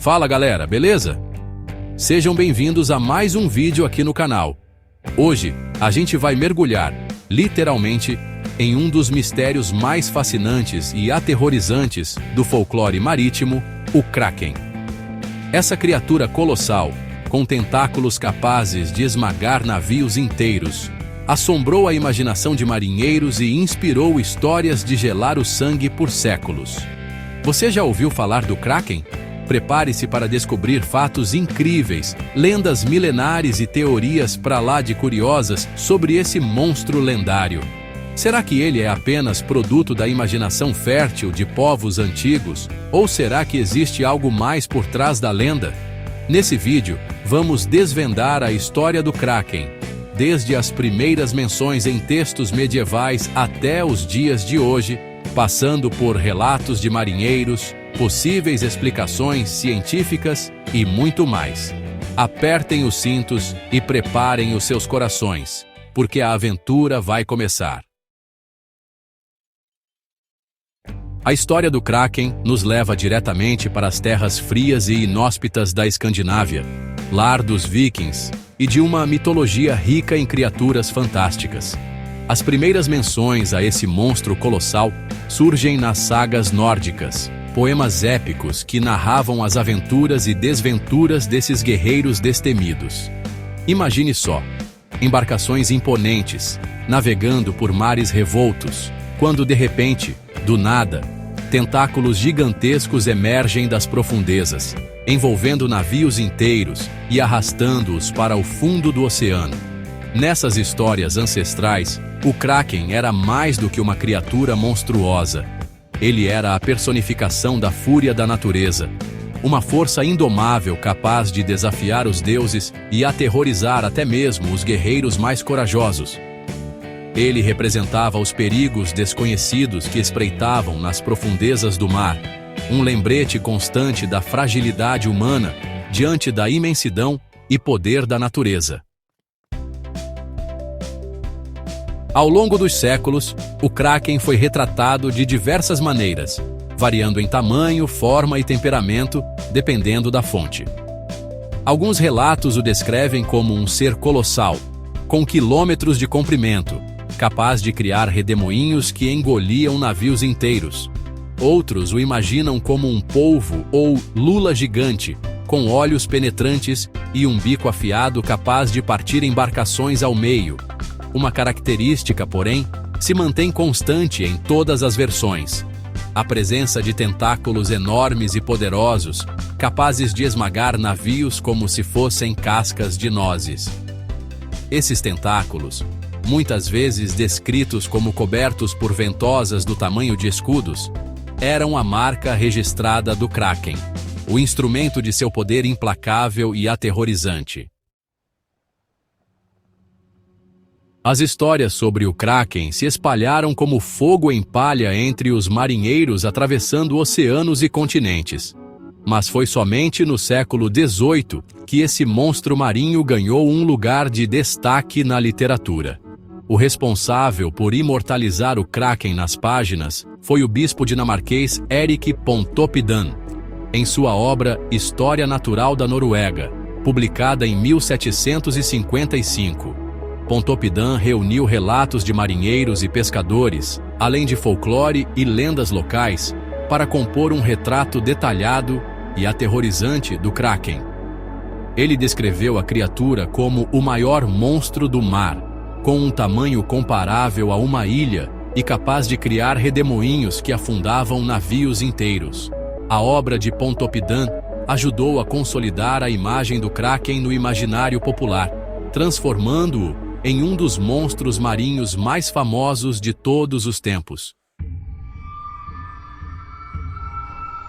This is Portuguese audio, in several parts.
Fala galera, beleza? Sejam bem-vindos a mais um vídeo aqui no canal. Hoje, a gente vai mergulhar, literalmente, em um dos mistérios mais fascinantes e aterrorizantes do folclore marítimo, o Kraken. Essa criatura colossal, com tentáculos capazes de esmagar navios inteiros, assombrou a imaginação de marinheiros e inspirou histórias de gelar o sangue por séculos. Você já ouviu falar do Kraken? Prepare-se para descobrir fatos incríveis, lendas milenares e teorias pra lá de curiosas sobre esse monstro lendário. Será que ele é apenas produto da imaginação fértil de povos antigos? Ou será que existe algo mais por trás da lenda? Nesse vídeo, vamos desvendar a história do Kraken, desde as primeiras menções em textos medievais até os dias de hoje, passando por relatos de marinheiros, possíveis explicações científicas e muito mais. Apertem os cintos e preparem os seus corações, porque a aventura vai começar. A história do Kraken nos leva diretamente para as terras frias e inóspitas da Escandinávia, lar dos vikings, e de uma mitologia rica em criaturas fantásticas. As primeiras menções a esse monstro colossal surgem nas sagas nórdicas, poemas épicos que narravam as aventuras e desventuras desses guerreiros destemidos. Imagine só, embarcações imponentes, navegando por mares revoltos, quando de repente, do nada, tentáculos gigantescos emergem das profundezas, envolvendo navios inteiros e arrastando-os para o fundo do oceano. Nessas histórias ancestrais, o Kraken era mais do que uma criatura monstruosa. Ele era a personificação da fúria da natureza, uma força indomável capaz de desafiar os deuses e aterrorizar até mesmo os guerreiros mais corajosos. Ele representava os perigos desconhecidos que espreitavam nas profundezas do mar, um lembrete constante da fragilidade humana diante da imensidão e poder da natureza. Ao longo dos séculos, o Kraken foi retratado de diversas maneiras, variando em tamanho, forma e temperamento, dependendo da fonte. Alguns relatos o descrevem como um ser colossal, com quilômetros de comprimento, capaz de criar redemoinhos que engoliam navios inteiros. Outros o imaginam como um polvo ou lula gigante, com olhos penetrantes e um bico afiado capaz de partir embarcações ao meio. Uma característica, porém, se mantém constante em todas as versões: a presença de tentáculos enormes e poderosos, capazes de esmagar navios como se fossem cascas de nozes. Esses tentáculos, muitas vezes descritos como cobertos por ventosas do tamanho de escudos, eram a marca registrada do Kraken, o instrumento de seu poder implacável e aterrorizante. As histórias sobre o Kraken se espalharam como fogo em palha entre os marinheiros atravessando oceanos e continentes. Mas foi somente no século XVIII que esse monstro marinho ganhou um lugar de destaque na literatura. O responsável por imortalizar o Kraken nas páginas foi o bispo dinamarquês Erik Pontoppidan, em sua obra História Natural da Noruega, publicada em 1755. Pontoppidan reuniu relatos de marinheiros e pescadores, além de folclore e lendas locais, para compor um retrato detalhado e aterrorizante do Kraken. Ele descreveu a criatura como o maior monstro do mar, com um tamanho comparável a uma ilha e capaz de criar redemoinhos que afundavam navios inteiros. A obra de Pontoppidan ajudou a consolidar a imagem do Kraken no imaginário popular, transformando-o em um dos monstros marinhos mais famosos de todos os tempos.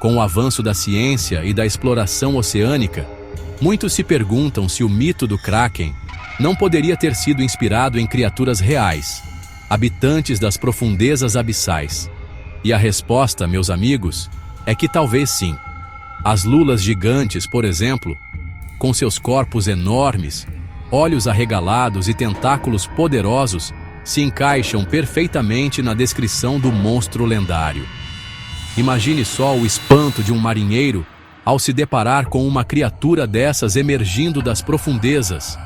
Com o avanço da ciência e da exploração oceânica, muitos se perguntam se o mito do Kraken não poderia ter sido inspirado em criaturas reais, habitantes das profundezas abissais. E a resposta, meus amigos, é que talvez sim. As lulas gigantes, por exemplo, com seus corpos enormes, olhos arregalados e tentáculos poderosos, se encaixam perfeitamente na descrição do monstro lendário. Imagine só o espanto de um marinheiro ao se deparar com uma criatura dessas emergindo das profundezas.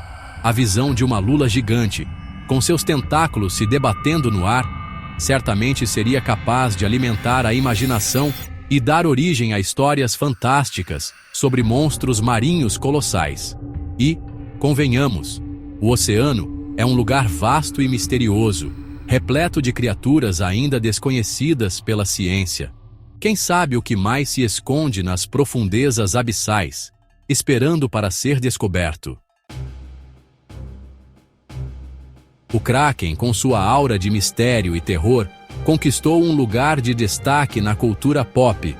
A visão de uma lula gigante, com seus tentáculos se debatendo no ar, certamente seria capaz de alimentar a imaginação e dar origem a histórias fantásticas sobre monstros marinhos colossais. E, convenhamos, o oceano é um lugar vasto e misterioso, repleto de criaturas ainda desconhecidas pela ciência. Quem sabe o que mais se esconde nas profundezas abissais, esperando para ser descoberto? O Kraken, com sua aura de mistério e terror, conquistou um lugar de destaque na cultura pop,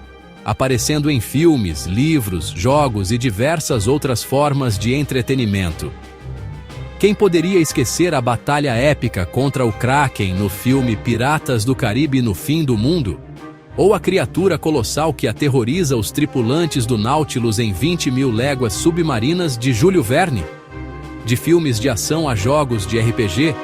aparecendo em filmes, livros, jogos e diversas outras formas de entretenimento. Quem poderia esquecer a batalha épica contra o Kraken no filme Piratas do Caribe no Fim do Mundo? Ou a criatura colossal que aterroriza os tripulantes do Nautilus em 20.000 léguas submarinas de Júlio Verne? De filmes de ação a jogos de RPG,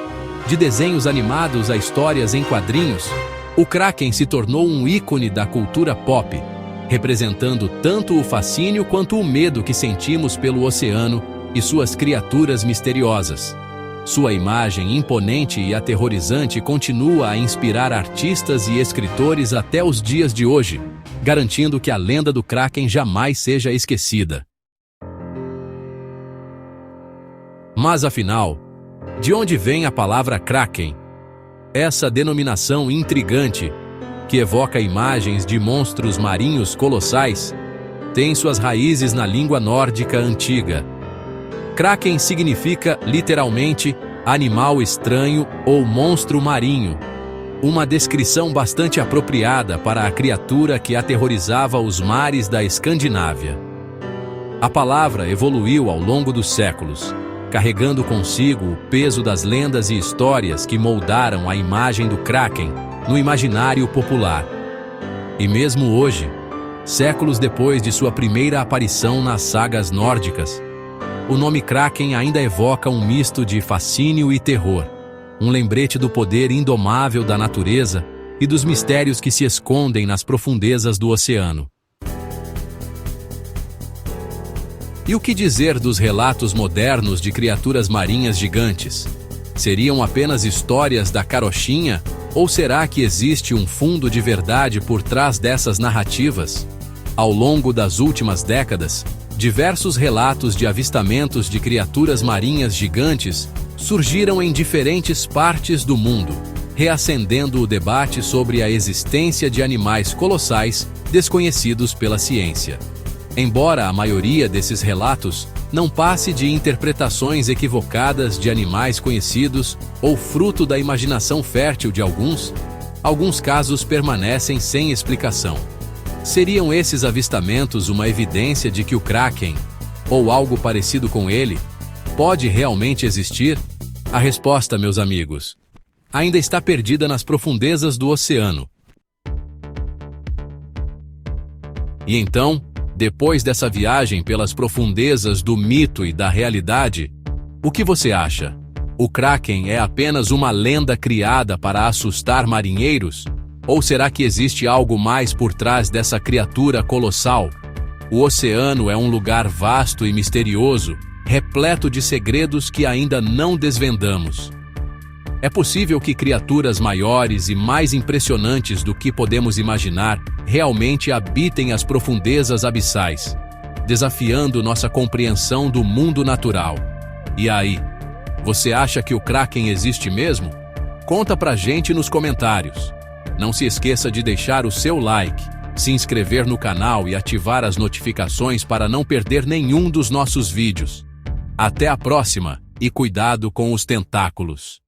de desenhos animados a histórias em quadrinhos, o Kraken se tornou um ícone da cultura pop, representando tanto o fascínio quanto o medo que sentimos pelo oceano e suas criaturas misteriosas. Sua imagem imponente e aterrorizante continua a inspirar artistas e escritores até os dias de hoje, garantindo que a lenda do Kraken jamais seja esquecida. Mas afinal, de onde vem a palavra Kraken? Essa denominação intrigante, que evoca imagens de monstros marinhos colossais, tem suas raízes na língua nórdica antiga. Kraken significa, literalmente, animal estranho ou monstro marinho, uma descrição bastante apropriada para a criatura que aterrorizava os mares da Escandinávia. A palavra evoluiu ao longo dos séculos, carregando consigo o peso das lendas e histórias que moldaram a imagem do Kraken no imaginário popular. E mesmo hoje, séculos depois de sua primeira aparição nas sagas nórdicas, o nome Kraken ainda evoca um misto de fascínio e terror, um lembrete do poder indomável da natureza e dos mistérios que se escondem nas profundezas do oceano. E o que dizer dos relatos modernos de criaturas marinhas gigantes? Seriam apenas histórias da carochinha, ou será que existe um fundo de verdade por trás dessas narrativas? Ao longo das últimas décadas, diversos relatos de avistamentos de criaturas marinhas gigantes surgiram em diferentes partes do mundo, reacendendo o debate sobre a existência de animais colossais desconhecidos pela ciência. Embora a maioria desses relatos não passe de interpretações equivocadas de animais conhecidos ou fruto da imaginação fértil de alguns casos permanecem sem explicação. Seriam esses avistamentos uma evidência de que o Kraken, ou algo parecido com ele, pode realmente existir? A resposta, meus amigos, ainda está perdida nas profundezas do oceano. E então, depois dessa viagem pelas profundezas do mito e da realidade, o que você acha? O Kraken é apenas uma lenda criada para assustar marinheiros? Ou será que existe algo mais por trás dessa criatura colossal? O oceano é um lugar vasto e misterioso, repleto de segredos que ainda não desvendamos. É possível que criaturas maiores e mais impressionantes do que podemos imaginar realmente habitem as profundezas abissais, desafiando nossa compreensão do mundo natural. E aí, você acha que o Kraken existe mesmo? Conta pra gente nos comentários. Não se esqueça de deixar o seu like, se inscrever no canal e ativar as notificações para não perder nenhum dos nossos vídeos. Até a próxima e cuidado com os tentáculos!